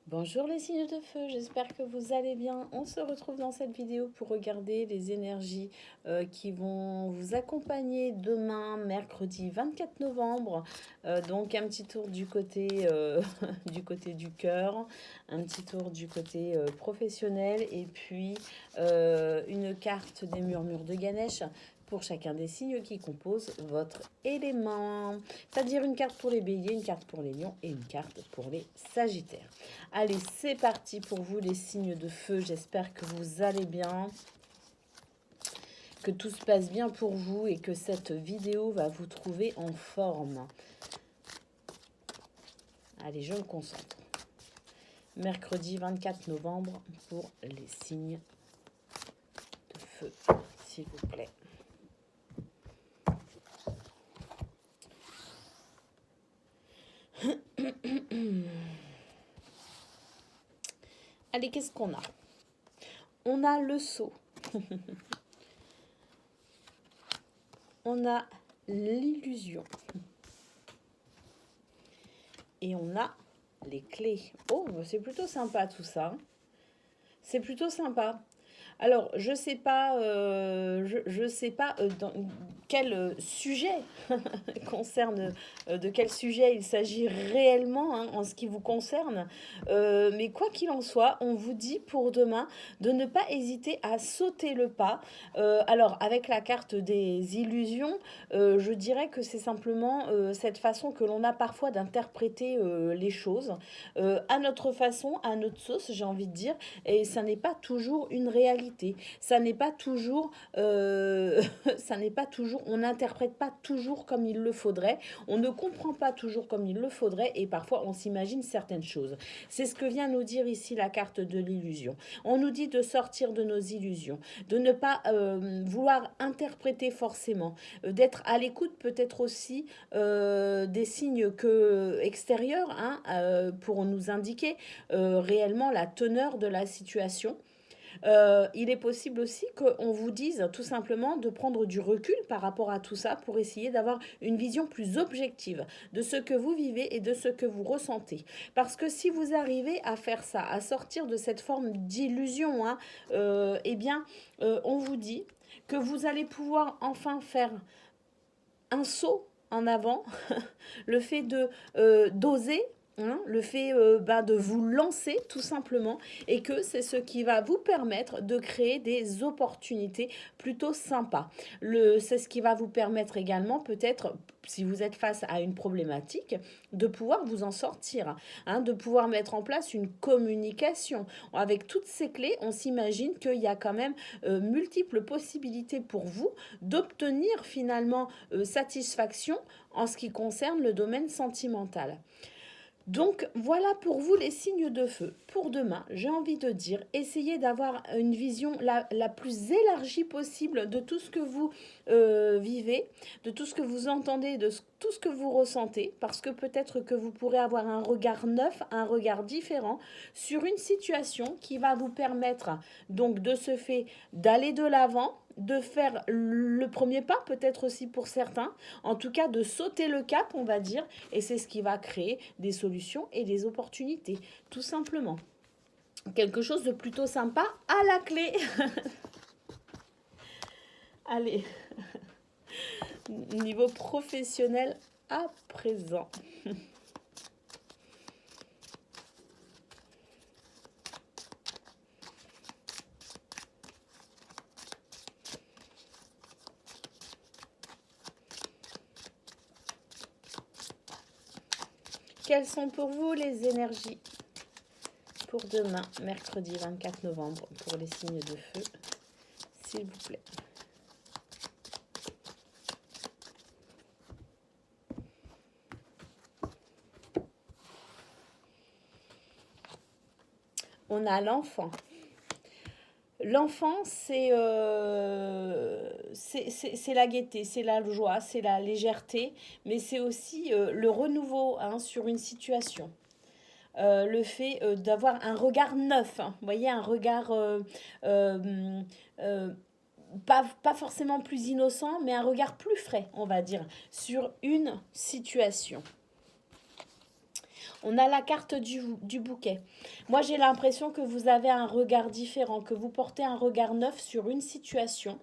Bonjour les signes de feu, j'espère que vous allez bien. On se retrouve dans cette vidéo pour regarder les énergies qui vont vous accompagner demain, mercredi 24 novembre. Donc un petit tour du côté, du côté du cœur, un petit tour du côté professionnel et puis une carte des murmures de Ganesh pour chacun des signes qui composent votre élément. C'est-à-dire une carte pour les béliers, une carte pour les lions et une carte pour les sagittaires. Allez, c'est parti pour vous les signes de feu. J'espère que vous allez bien, que tout se passe bien pour vous et que cette vidéo va vous trouver en forme. Allez, je me concentre. Mercredi 24 novembre pour les signes de feu, s'il vous plaît. Allez, qu'est-ce qu'on a? On a le sceau. On a l'illusion. Et on a les clés. Oh, c'est plutôt sympa tout ça. C'est plutôt sympa. Alors, je sais pas, je sais pas dans quel sujet concerne, de quel sujet il s'agit réellement hein, en ce qui vous concerne. Mais quoi qu'il en soit, on vous dit pour demain de ne pas hésiter à sauter le pas. Alors, avec la carte des illusions, je dirais que c'est simplement cette façon que l'on a parfois d'interpréter les choses à notre façon, à notre sauce, j'ai envie de dire, et ça n'est pas toujours une réalité. Ça n'est pas toujours, ça n'est pas toujours, on n'interprète pas toujours comme il le faudrait, on ne comprend pas toujours comme il le faudrait, et parfois on s'imagine certaines choses. C'est ce que vient nous dire ici la carte de l'illusion. On nous dit de sortir de nos illusions, de ne pas vouloir interpréter forcément, d'être à l'écoute peut-être aussi des signes extérieurs hein, pour nous indiquer réellement la teneur de la situation. Il est possible aussi qu'on vous dise tout simplement de prendre du recul par rapport à tout ça pour essayer d'avoir une vision plus objective de ce que vous vivez et de ce que vous ressentez. Parce que si vous arrivez à faire ça, à sortir de cette forme d'illusion, hein, eh bien, on vous dit que vous allez pouvoir enfin faire un saut en avant, le fait de d'oser, hein, le fait de vous lancer tout simplement, et que c'est ce qui va vous permettre de créer des opportunités plutôt sympas. C'est ce qui va vous permettre également peut-être, si vous êtes face à une problématique, de pouvoir vous en sortir, hein, de pouvoir mettre en place une communication. Avec toutes ces clés, on s'imagine qu'il y a quand même multiples possibilités pour vous d'obtenir finalement satisfaction en ce qui concerne le domaine sentimental. Donc voilà pour vous les signes de feu. Pour demain, j'ai envie de dire, essayez d'avoir une vision la plus élargie possible de tout ce que vous vivez, de tout ce que vous entendez, tout ce que vous ressentez, parce que peut-être que vous pourrez avoir un regard neuf, un regard différent sur une situation qui va vous permettre donc de ce fait d'aller de l'avant, de faire le premier pas, peut-être aussi pour certains, en tout cas de sauter le cap, on va dire, et c'est ce qui va créer des solutions et des opportunités, tout simplement. Quelque chose de plutôt sympa à la clé. Allez, niveau professionnel à présent. Quelles sont pour vous les énergies pour demain, mercredi 24 novembre, pour les signes de feu, s'il vous plaît? On a l'enfant. L'enfant, c'est la gaieté, c'est la joie, c'est la légèreté, mais c'est aussi le renouveau hein, sur une situation. Le fait d'avoir un regard neuf, hein, vous voyez, un regard euh, euh, pas forcément plus innocent, mais un regard plus frais, on va dire, sur une situation. On a la carte du bouquet. Moi, j'ai l'impression que vous avez un regard différent, que vous portez un regard neuf sur une situation.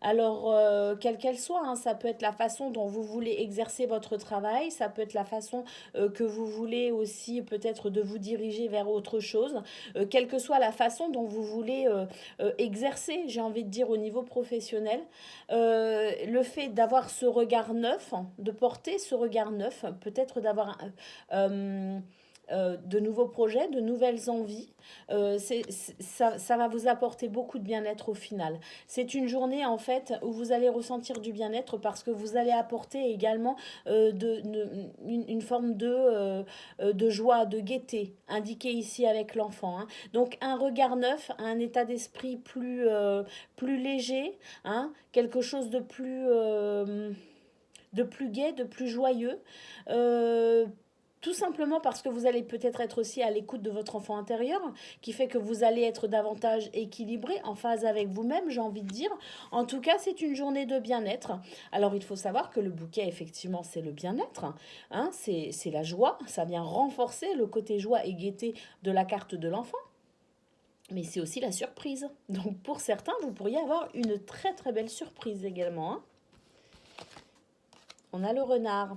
Alors, quelle qu'elle soit, hein, ça peut être la façon dont vous voulez exercer votre travail, ça peut être la façon que vous voulez aussi peut-être de vous diriger vers autre chose, quelle que soit la façon dont vous voulez exercer, j'ai envie de dire au niveau professionnel, le fait d'avoir ce regard neuf, de porter ce regard neuf, peut-être d'avoir de nouveaux projets, de nouvelles envies, ça va vous apporter beaucoup de bien-être au final. C'est une journée en fait où vous allez ressentir du bien-être parce que vous allez apporter également une forme de joie, de gaieté, indiquée ici avec l'enfant, hein. Donc un regard neuf, un état d'esprit plus léger, hein, quelque chose de plus gai, de plus joyeux. Euh, Tout simplement parce que vous allez peut-être être aussi à l'écoute de votre enfant intérieur, qui fait que vous allez être davantage équilibré, en phase avec vous-même, j'ai envie de dire. En tout cas, c'est une journée de bien-être. Alors, il faut savoir que le bouquet, effectivement, c'est le bien-être, hein, c'est la joie, ça vient renforcer le côté joie et gaieté de la carte de l'enfant. Mais c'est aussi la surprise. Donc, pour certains, vous pourriez avoir une très très belle surprise également, hein. On a le renard.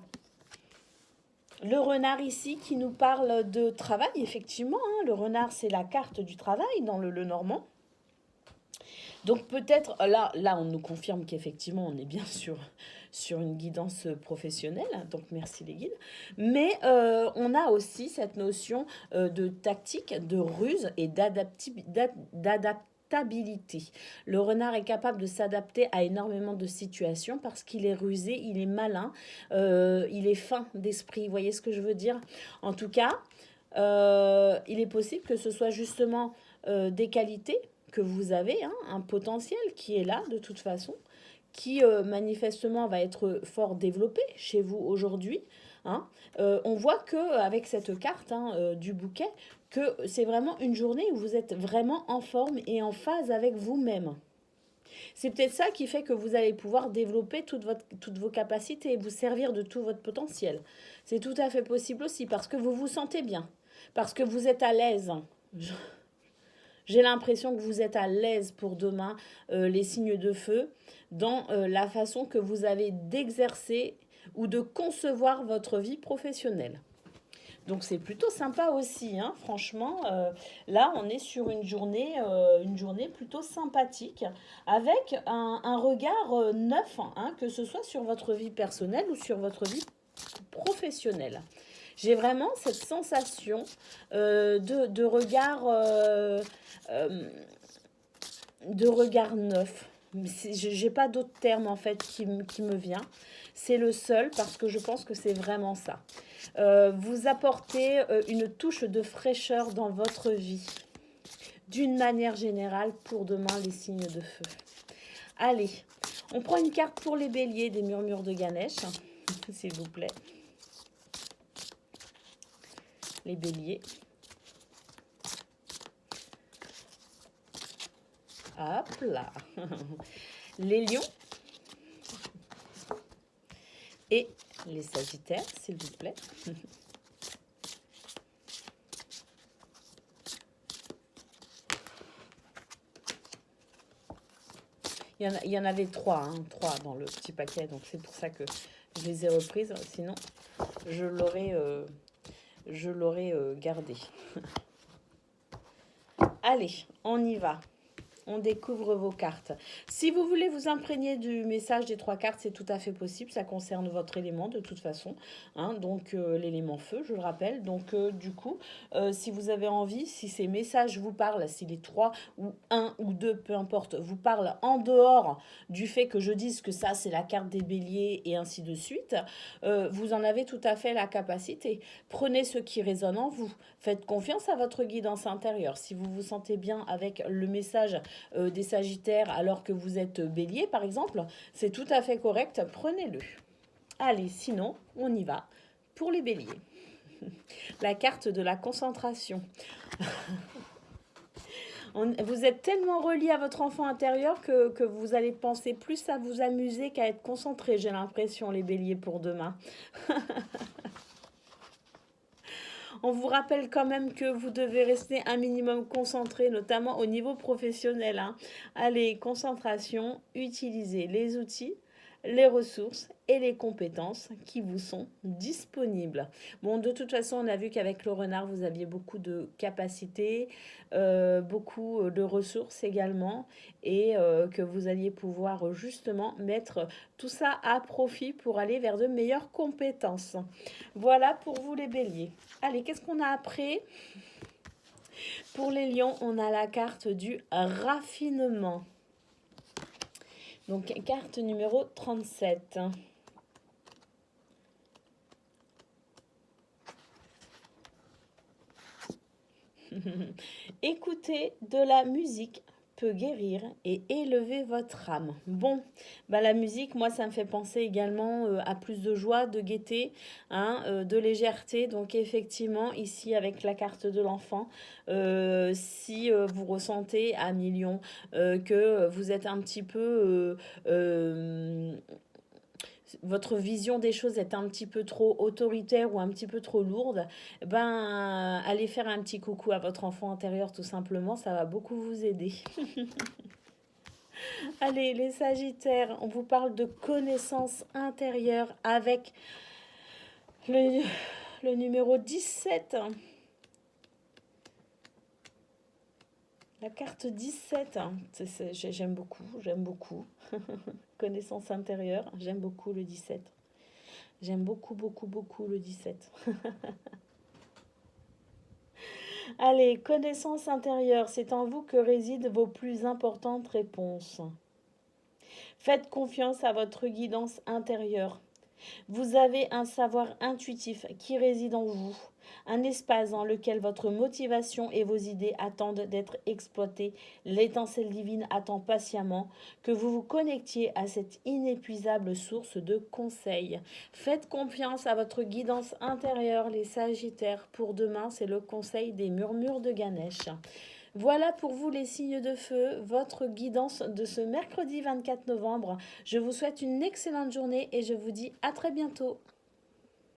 Le renard ici qui nous parle de travail, effectivement, hein. Le renard, c'est la carte du travail dans le normand. Donc peut-être, là, on nous confirme qu'effectivement, on est bien sur une guidance professionnelle. Donc merci les guides. Mais on a aussi cette notion de tactique, de ruse et d'adaptabilité. Le renard est capable de s'adapter à énormément de situations parce qu'il est rusé, il est malin, il est fin d'esprit. Vous voyez ce que je veux dire? En tout cas, il est possible que ce soit justement des qualités que vous avez, hein, un potentiel qui est là de toute façon, qui manifestement va être fort développé chez vous aujourd'hui, hein. On voit que avec cette carte, hein, du bouquet, que c'est vraiment une journée où vous êtes vraiment en forme et en phase avec vous-même. C'est peut-être ça qui fait que vous allez pouvoir développer toutes vos capacités et vous servir de tout votre potentiel. C'est tout à fait possible aussi parce que vous vous sentez bien, parce que vous êtes à l'aise. J'ai l'impression que vous êtes à l'aise pour demain, les signes de feu, dans la façon que vous avez d'exercer ou de concevoir votre vie professionnelle. Donc c'est plutôt sympa aussi, hein, franchement. Là, on est sur une journée plutôt sympathique, avec un regard neuf, hein, que ce soit sur votre vie personnelle ou sur votre vie professionnelle. J'ai vraiment cette sensation de regard de regard neuf. J'ai pas d'autre terme en fait qui me vient. C'est le seul parce que je pense que c'est vraiment ça. Vous apportez une touche de fraîcheur dans votre vie. D'une manière générale, pour demain, les signes de feu. Allez, on prend une carte pour les béliers des murmures de Ganesh, s'il vous plaît. Les béliers. Hop là. Les lions. Et les sagittaires, s'il vous plaît. Il y en avait trois, hein, trois dans le petit paquet, donc c'est pour ça que je les ai reprises. Sinon, je l'aurais gardé. Allez, on y va. On découvre vos cartes. Si vous voulez vous imprégner du message des trois cartes, c'est tout à fait possible. Ça concerne votre élément de toute façon, hein, donc l'élément feu, je le rappelle. Donc du coup, si vous avez envie, si ces messages vous parlent, si les trois ou un ou deux, peu importe, vous parlent en dehors du fait que je dise que ça c'est la carte des béliers et ainsi de suite, vous en avez tout à fait la capacité. Prenez ce qui résonne en vous. Faites confiance à votre guidance intérieure. Si vous vous sentez bien avec le message des sagittaires alors que vous êtes bélier par exemple, c'est tout à fait correct, prenez-le. Allez, sinon, on y va pour les béliers. La carte de la concentration. Vous êtes tellement relié à votre enfant intérieur que vous allez penser plus à vous amuser qu'à être concentré, j'ai l'impression, les béliers, pour demain. On vous rappelle quand même que vous devez rester un minimum concentré, notamment au niveau professionnel, hein. Allez, concentration, utilisez les outils, les ressources et les compétences qui vous sont disponibles. Bon, de toute façon, on a vu qu'avec le renard, vous aviez beaucoup de capacités, beaucoup de ressources également, et que vous alliez pouvoir justement mettre tout ça à profit pour aller vers de meilleures compétences. Voilà pour vous les béliers. Allez, qu'est-ce qu'on a après? Pour les lions, on a la carte du raffinement. Donc, carte numéro 37. Écouter de la musique peut guérir et élever votre âme. Bon, bah la musique, moi, ça me fait penser également à plus de joie, de gaieté, hein, de légèreté. Donc effectivement, ici avec la carte de l'enfant, si vous ressentez à millions que vous êtes un petit peu votre vision des choses est un petit peu trop autoritaire ou un petit peu trop lourde, ben allez faire un petit coucou à votre enfant intérieur tout simplement, ça va beaucoup vous aider. Allez, les Sagittaires, on vous parle de connaissance intérieure avec le numéro 17. La carte 17, j'aime beaucoup, j'aime beaucoup. Connaissance intérieure, j'aime beaucoup le 17. J'aime beaucoup, beaucoup, beaucoup le 17. Allez, connaissance intérieure, c'est en vous que résident vos plus importantes réponses. Faites confiance à votre guidance intérieure. Vous avez un savoir intuitif qui réside en vous, un espace dans lequel votre motivation et vos idées attendent d'être exploitées. L'étincelle divine attend patiemment que vous vous connectiez à cette inépuisable source de conseils. Faites confiance à votre guidance intérieure, les Sagittaires. Pour demain, c'est le conseil des murmures de Ganesh. Voilà pour vous les signes de feu, votre guidance de ce mercredi 24 novembre. Je vous souhaite une excellente journée et je vous dis à très bientôt.